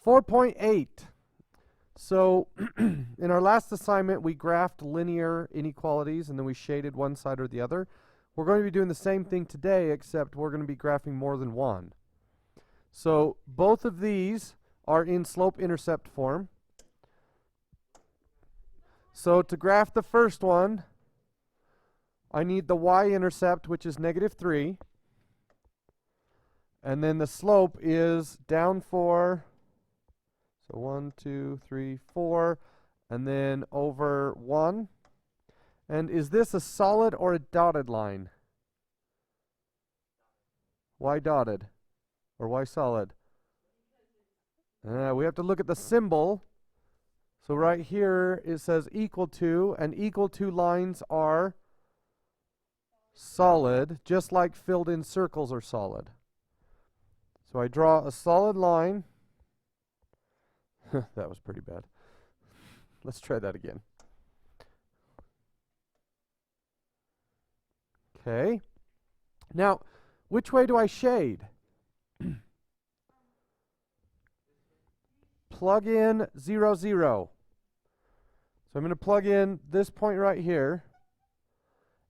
4.8. So in our last assignment, we graphed linear inequalities and then we shaded one side or the other. We're going to be doing the same thing today, except we're going to be graphing more than one. So both of these are in slope-intercept form. So to graph the first one, I need the y-intercept, which is -3. And then the slope is down 4. So 1, 2, 3, 4. And then over 1. And is this a solid or a dotted line? Why dotted? Or why solid? We have to look at the symbol. So right here it says equal to, and equal to lines are solid, just like filled in circles are solid. So I draw a solid line. That was pretty bad. Let's try that again. Okay. Now, which way do I shade? Plug in 0, 0. So I'm going to plug in this point right here.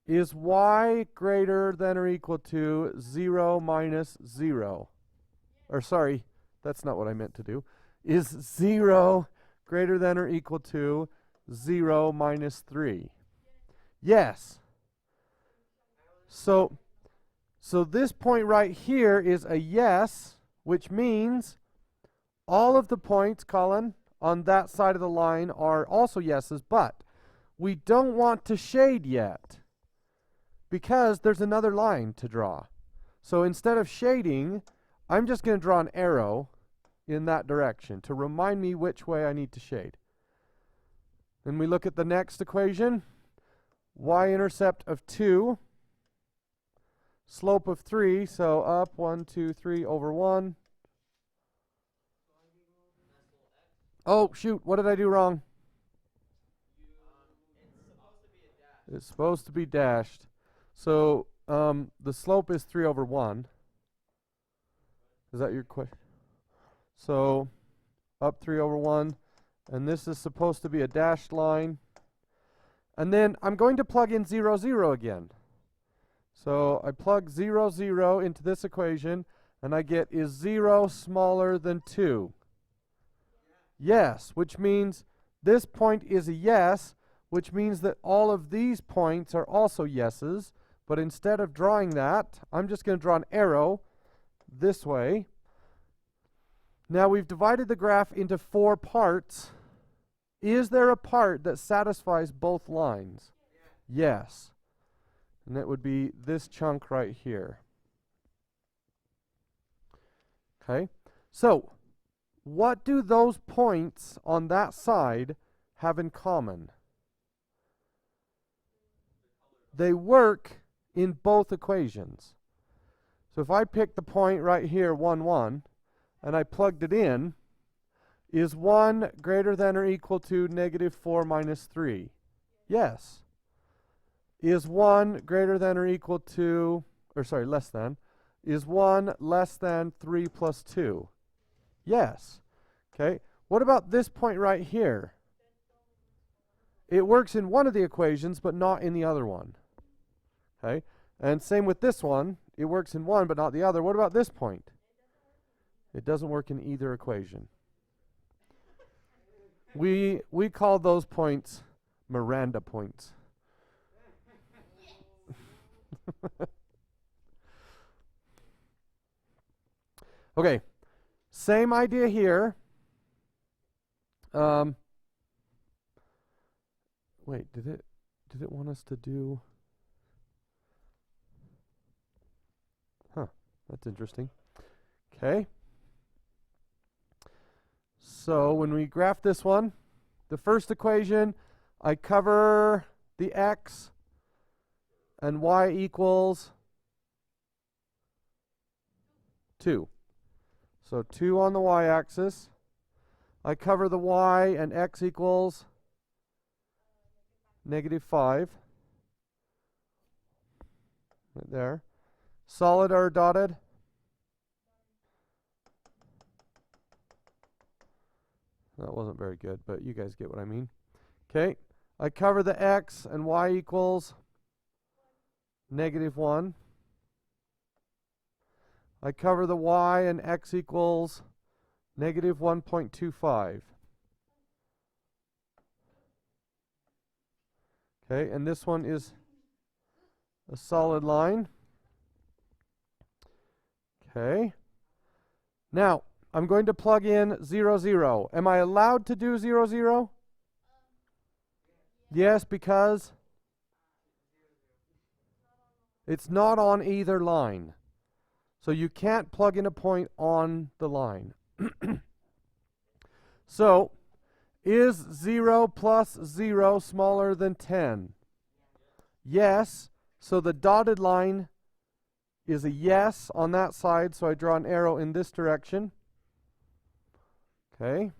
Is y greater than or equal to 0 minus 0? Or sorry, that's not what I meant to do. Is 0 greater than or equal to 0 minus 3? Yes. So this point right here is a yes, which means all of the points, Colin, on that side of the line are also yeses, but we don't want to shade yet because there's another line to draw. So instead of shading, I'm just going to draw an arrow in that direction to remind me which way I need to shade. Then we look at the next equation. Y-intercept of 2. Slope of 3, so up 1, 2, 3 over 1. Oh, shoot, what did I do wrong? It's supposed to be dashed. So the slope is 3 over 1. Is that your question? So up 3 over 1. And this is supposed to be a dashed line. And then I'm going to plug in 0, 0 again. So I plug 0, 0 into this equation, and I get, is 0 smaller than 2? Yes, which means this point is a yes, which means that all of these points are also yeses. But instead of drawing that, I'm just going to draw an arrow this way. Now we've divided the graph into 4 parts. Is there a part that satisfies both lines? Yes. And that would be this chunk right here. Okay, so what do those points on that side have in common? They work in both equations. So if I pick the point right here, 1, 1, and I plugged it in, is 1 greater than or equal to -4 minus 3? Yes. Is 1 greater than or equal to, or sorry, less than, is 1 less than 3 plus 2? Yes. Okay, what about this point right here? It works in one of the equations, but not in the other one. Okay, and same with this one. It works in one, but not the other. What about this point? It doesn't work in either equation. We call those points Miranda points. Okay, same idea here. Wait, did it want us to do? Huh, that's interesting. Okay. So when we graph this one, the first equation, I cover the x and y equals 2. So 2 on the y-axis. I cover the y and x equals -5. Right there. Solid or dotted? That wasn't very good, but you guys get what I mean. Okay, I cover the x and y equals -1. I cover the y and x equals -1.25. Okay, and this one is a solid line. Okay. Now, I'm going to plug in 0, 0. Am I allowed to do 0, 0? Yes, because it's not on either line. So you can't plug in a point on the line. So, is 0 plus 0 smaller than 10? Yes. So the dotted line is a yes on that side, so I draw an arrow in this direction. Okay.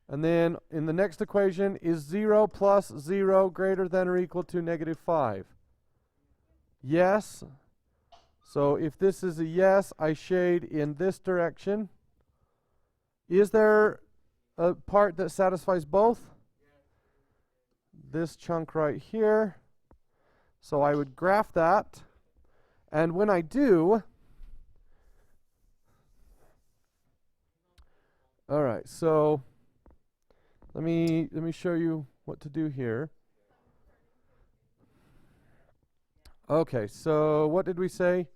And then in the next equation, is 0 plus 0 greater than or equal to -5? Yes. So if this is a yes, I shade in this direction. Is there a part that satisfies both? This chunk right here. So I would graph that. And when I do, all right, so let me show you what to do here. Okay, so what did we say?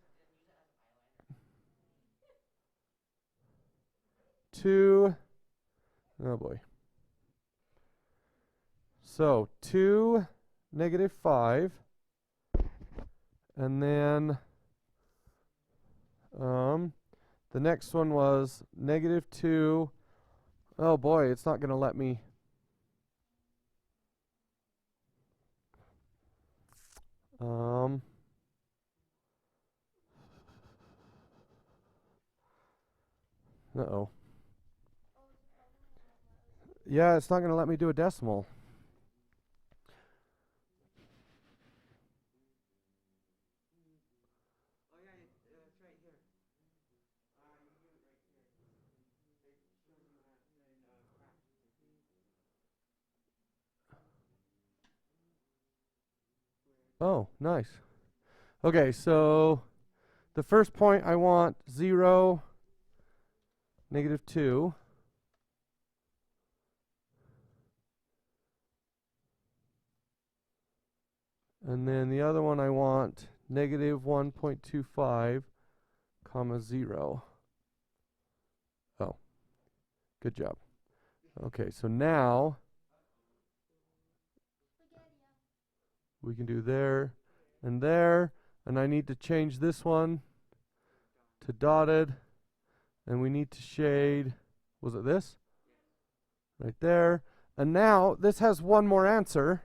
2, oh boy. So 2, -5, and then the next one was -2. Oh boy, it's not going to let me. Uh-oh. Yeah, it's not going to let me do a decimal. Oh, nice. Okay, so the first point I want 0, -2. And then the other one I want -1.25, comma 0. Oh, good job. Okay, so now we can do there, and I need to change this one to dotted, and we need to shade, was it this? Right there. And now this has one more answer.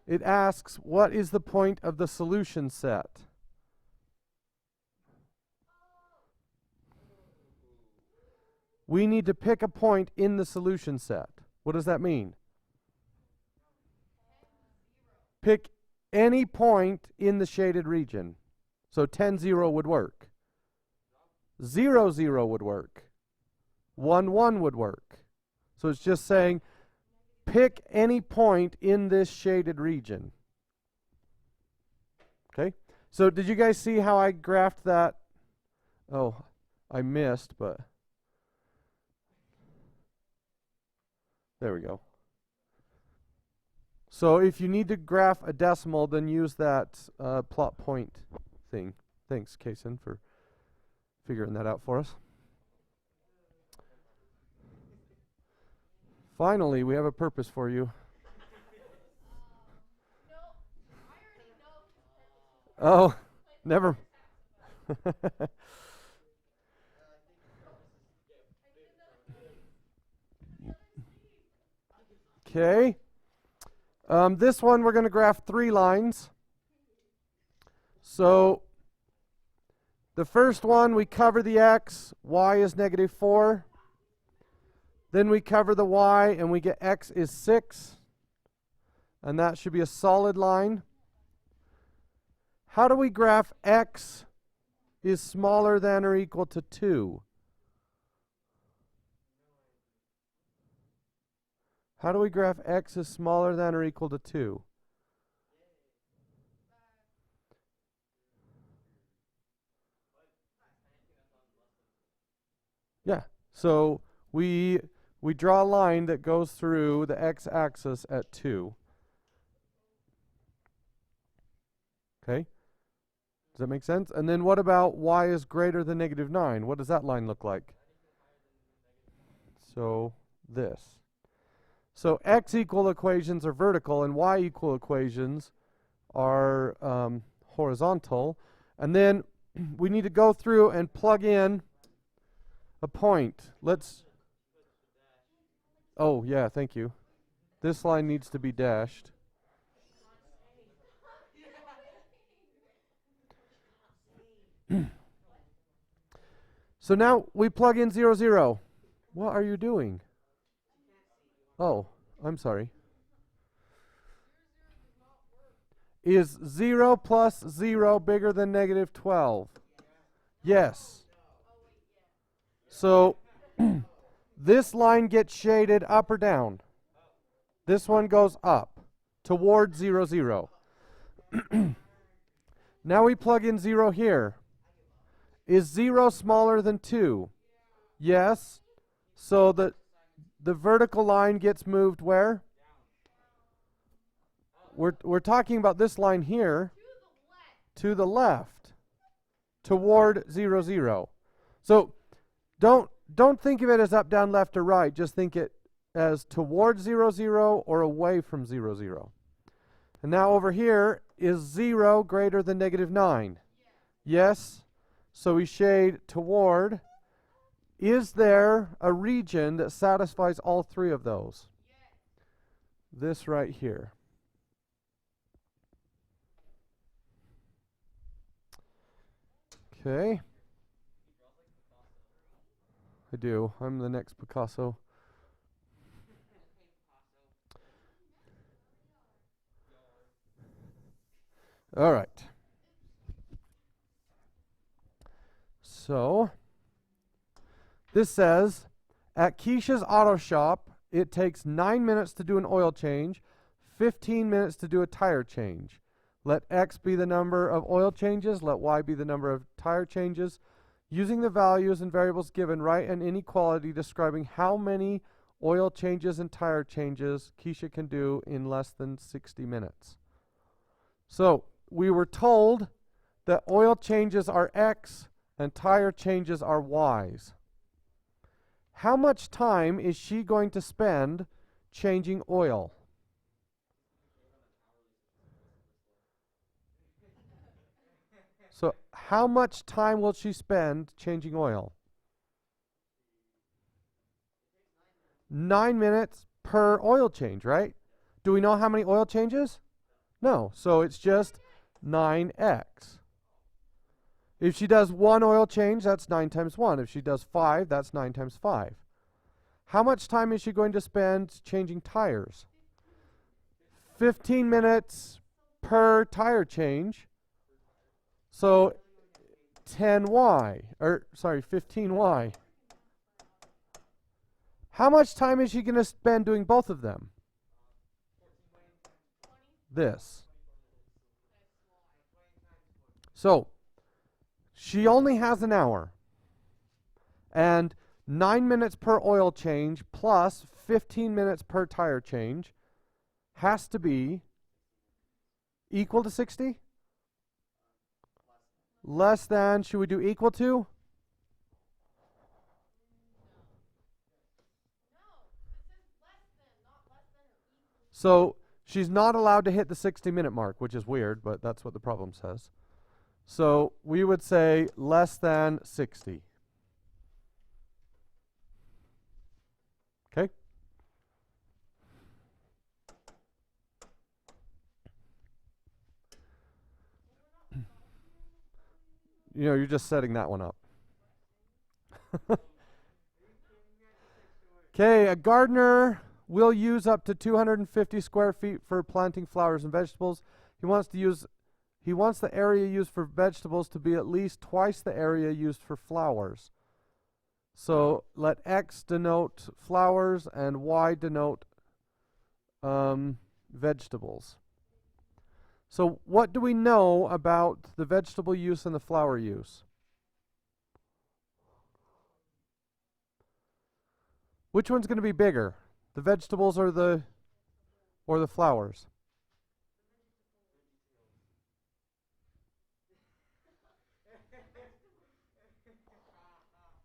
It asks, what is the point of the solution set? We need to pick a point in the solution set. What does that mean? Pick any point in the shaded region. So 10, 0 would work. 0, 0 would work. 1, 1 would work. So it's just saying, pick any point in this shaded region. Okay? So did you guys see how I graphed that? Oh, I missed, but there we go. So if you need to graph a decimal, then use that plot point thing. Thanks, Kason, for figuring that out for us. Finally, we have a purpose for you. Oh, never. Okay. This one we're going to graph 3 lines. So the first one we cover the x, y is -4. Then we cover the y and we get x is 6. And that should be a solid line. How do we graph x is smaller than or equal to 2? How do we graph x is smaller than or equal to 2? Yeah, so we draw a line that goes through the x-axis at 2. Okay? Does that make sense? And then what about y is greater than negative 9? What does that line look like? So this. So x equal equations are vertical and y equal equations are horizontal. And then we need to go through and plug in a point. Oh yeah, thank you. This line needs to be dashed. So now we plug in 0, 0. What are you doing? Oh, I'm sorry. Is 0 plus 0 bigger than negative 12? Yes. So this line gets shaded up or down. This one goes up toward 0, 0. Now we plug in 0 here. Is 0 smaller than 2? Yes. So the vertical line gets moved where? We're talking about this line here. To the left. Toward 0, 0. So don't think of it as up, down, left, or right. Just think it as toward 0, 0 or away from 0, 0. And now over here, is 0 greater than negative 9? Yes. So we shade toward. Is there a region that satisfies all three of those? This right here. Okay. I do. I'm the next Picasso. All right. So this says, at Keisha's auto shop, it takes 9 minutes to do an oil change, 15 minutes to do a tire change. Let x be the number of oil changes, let y be the number of tire changes. Using the values and variables given, write an inequality describing how many oil changes and tire changes Keisha can do in less than 60 minutes. So we were told that oil changes are x and tire changes are y's. How much time is she going to spend changing oil? So how much time will she spend changing oil? 9 minutes per oil change, right? Do we know how many oil changes? No. So it's just 9x. If she does one oil change, that's 9 times 1. If she does 5, that's 9 times 5. How much time is she going to spend changing tires? 15 minutes per tire change. So 10y, or sorry, 15y. How much time is she going to spend doing both of them? This. So she only has an hour. And 9 minutes per oil change plus 15 minutes per tire change has to be equal to 60? Less than, should we do equal to? So she's not allowed to hit the 60-minute mark, which is weird, but that's what the problem says. So we would say less than 60. Okay? You know, you're just setting that one up. Okay, a gardener will use up to 250 square feet for planting flowers and vegetables. He wants the area used for vegetables to be at least twice the area used for flowers. So let X denote flowers and Y denote vegetables. So what do we know about the vegetable use and the flower use? Which one's going to be bigger? The vegetables or the flowers?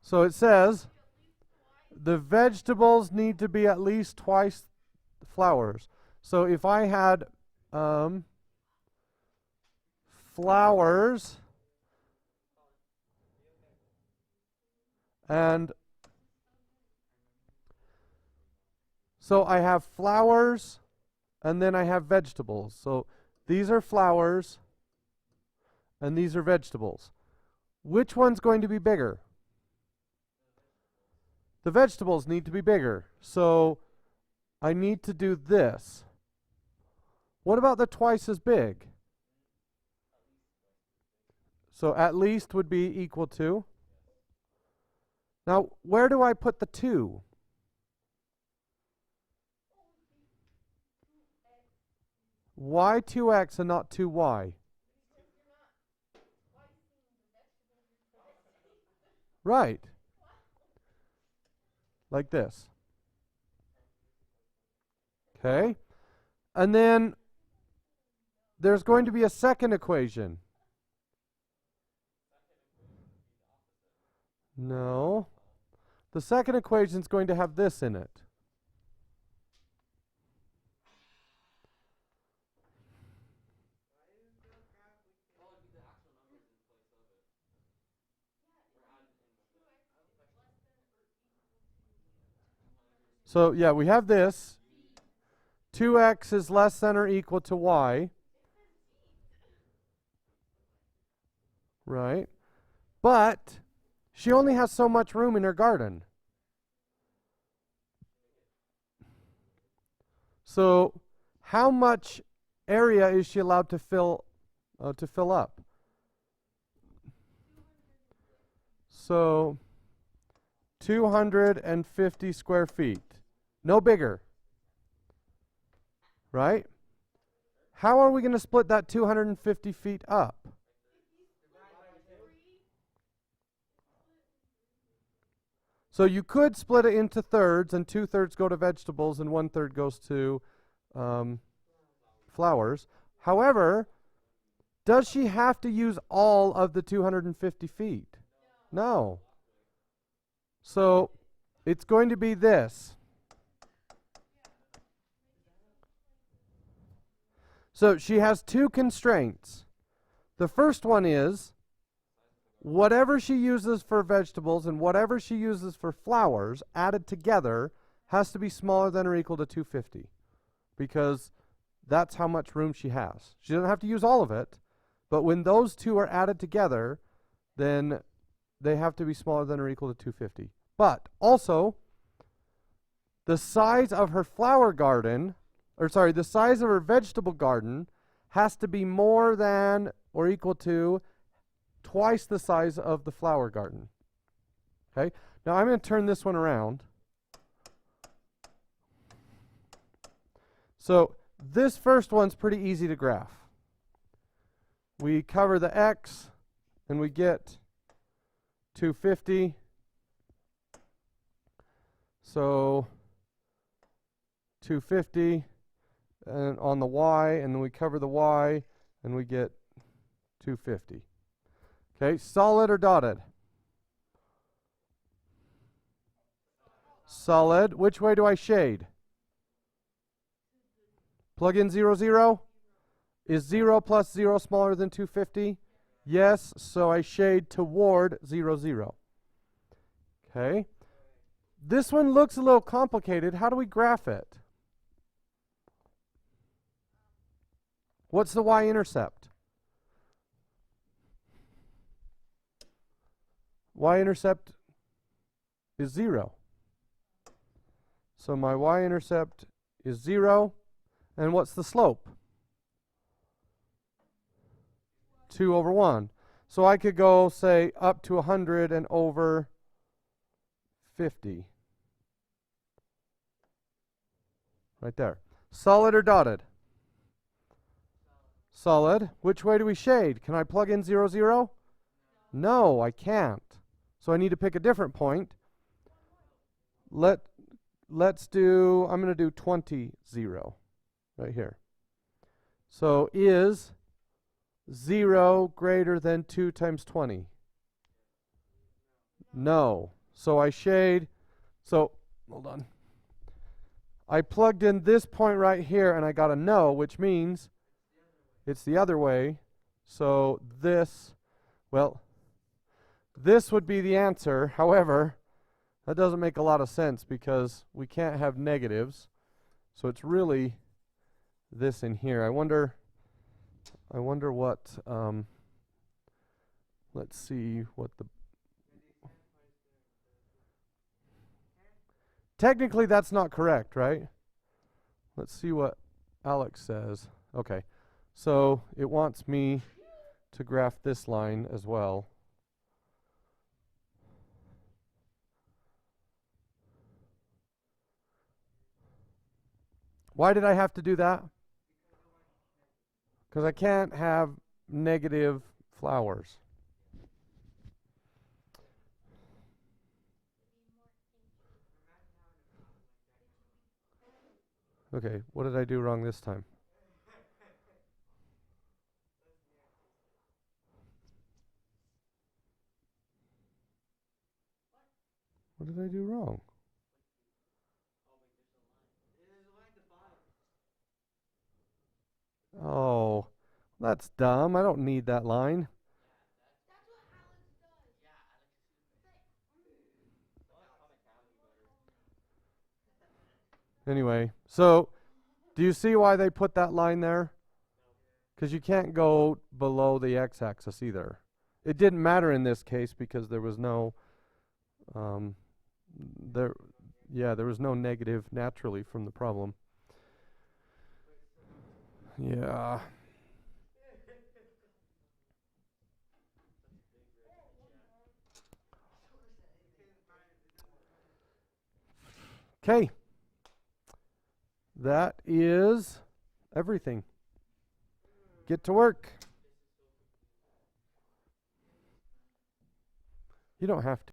So it says the vegetables need to be at least twice the flowers. So if I had flowers and so I have flowers and then I have vegetables. So these are flowers and these are vegetables. Which one's going to be bigger? The vegetables need to be bigger. So I need to do this. What about the twice as big? So at least would be equal to. Now, where do I put the 2? Why 2x and not 2y? Right. Like this. Okay. And then there's going to be a second equation. No. The second equation is going to have this in it. So, yeah, we have this. 2x is less than or equal to y. Right. But she only has so much room in her garden. So, how much area is she allowed to fill up? So, 250 square feet. No bigger. Right? How are we going to split that 250 feet up? So you could split it into thirds, and 2/3 go to vegetables and 1/3 goes to flowers. However, does she have to use all of the 250 feet? No. So it's going to be this. So she has 2 constraints. The first one is whatever she uses for vegetables and whatever she uses for flowers added together has to be smaller than or equal to 250, because that's how much room she has. She doesn't have to use all of it, but when those two are added together, then they have to be smaller than or equal to 250. But also, the size of her flower garden, the size of her vegetable garden has to be more than or equal to twice the size of the flower garden. Okay? Now I'm going to turn this one around. So this first one's pretty easy to graph. We cover the x and we get 250. So 250 and on the y, and then we cover the y and we get 250. Okay, solid or dotted? Solid. Which way do I shade? Plug in 0, 0. Is 0 plus 0 smaller than 250? Yes, so I shade toward 0, 0. Okay. This one looks a little complicated. How do we graph it? What's the y-intercept? Y-intercept is 0. So my y-intercept is 0. And what's the slope? 2 over 1. So I could go, say, up to 100 and over 50. Right there. Solid or dotted? Solid. Which way do we shade? Can I plug in 0, 0? No, I can't. So I need to pick a different point. Let's do, I'm going to do 20, 0 right here. So is 0 greater than 2 times 20? No. So I shade, so hold on. I plugged in this point right here and I got a no, which means it's the other way. So this, well, this would be the answer. However, that doesn't make a lot of sense because we can't have negatives. So it's really this in here. I wonder what, let's see what the, technically that's not correct, right? Let's see what Alex says. Okay, so it wants me to graph this line as well. Why did I have to do that? Because I can't have negative flowers. Okay, what did I do wrong this time? What did I do wrong? Oh, that's dumb. I don't need that line. Anyway, so do you see why they put that line there? Because you can't go below the x-axis either. It didn't matter in this case because there was no there was no negative naturally from the problem. Yeah. Okay. That is everything. Get to work. You don't have to.